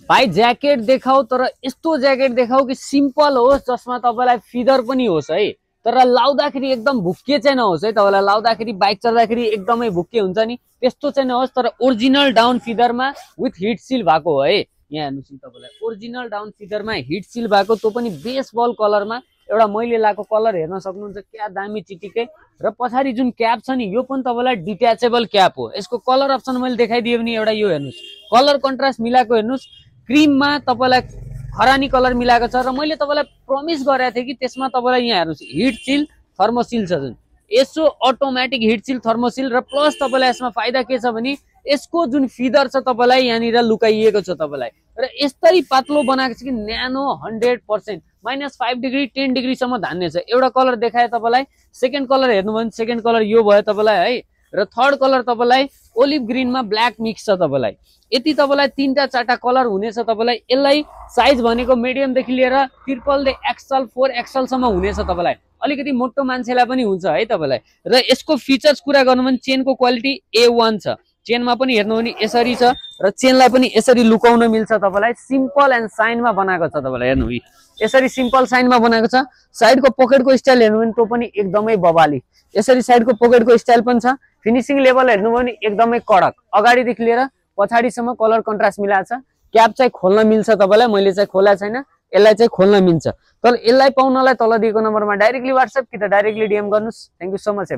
भाइ ज्याकेट देखाऊ तर यस्तो ज्याकेट देखाऊ कि सिम्पल होस् जसमा तपाईलाई फिदर पनि होस् है, तर लाउँदाखेरि एकदम भुक्के चाहिँ नहोस् है। तपाईलाई लाउँदाखेरि बाइक चल्दाखेरि एकदमै भुक्के हुन्छ नि त्यस्तो चाहिँ नहोस्, तर ओरिजिनल डाउन फिदरमा विथ हिट सिल भएको हो है। यहाँ हेर्नुस् नि तपाईलाई ओरिजिनल डाउन फिदरमा हिट सिल भएको, त्यो पनि बेसबल कलरमा। एउटा मैले लाएको कलर हेर्न सक्नुहुन्छ, क्या दामी चिटिकै। र पछाडि जुन क्याप छ नि यो पनि तपाईलाई डिट्याचेबल क्याप हो। यसको कलर अप्सन मैले देखाइदिएँ भने एउटा यो हेर्नुस्, कलर कन्ट्रास्ट मिलाएको हेर्नुस्, क्रिममा तपाईलाई खरानी कलर मिलाएको छ। र मैले तपाईलाई प्रमिस गरेको थिएँ कि त्यसमा तपाईलाई यहाँ हेर्नुस् हिट सिल थर्मोसिल छ जुन, यसो अटोमेटिक हिट सिल थर्मोसिल। र प्लस तपाईलाई यसमा फाइदा के छ भने यसको जुन फिदर छ तपाईलाई यहाँनिर लुकाइएको छ तपाईलाई, र यस्तै पातलो बनाएको छ कि न्यानो 100% -5 डिग्री 10 डिग्रीसम्म धान्ने छ। एउटा कलर देखाए तपाईलाई, सेकेन्ड कलर हेर्नुभयो भने सेकेन्ड कलर यो भयो तपाईलाई है। र थर्ड कलर तपाईलाई ओलिभ ग्रीनमा ब्ल्याक मिक्स छ तपाईलाई। यति तपाईलाई 3टा 4टा कलर हुनेछ तपाईलाई। यसलाई साइज भनेको मिडियमदेखि लिएर ट्रिपल एक्सएल 4XL सम्म हुनेछ तपाईलाई। अलिकति मोटो मान्छेलाई पनि हुन्छ है तपाईलाई। र यसको फिचर्स कुरा गर्नु भने चेनको क्वालिटी A1 छ। चेनमा पनि हेर्नु भने यसरी छ, र चेनलाई पनि यसरी लुकाउन मिल्छ तपाईलाई। सिम्पल एन्ड साइनमा बनाएको छ तपाईलाई। हेर्नु यसरी सिम्पल साइनमा बनाएको छ। साइडको पकेटको स्टाइल हेर्नु भने त्यो पनि एकदमै बबाली, यसरी साइडको पकेटको स्टाइल पनि छ। फिनिसिङ लेभल हेर्नु भने एकदमै कडक, अगाडिदेखि लिएर पछाडिसम्म कलर कन्ट्रास्ट मिलाएको छ। क्याप चाहिँ खोल्न मिल्छ तपाईलाई, मैले चाहिँ खोला छैन, यसलाई चाहिँ खोल्न मिल्छ। तर यसलाई पाउनलाई तल दिएको नम्बरमा डाइरेक्टली व्हाट्सएप कि त डाइरेक्टली DM गर्नुस्। Thank you so much.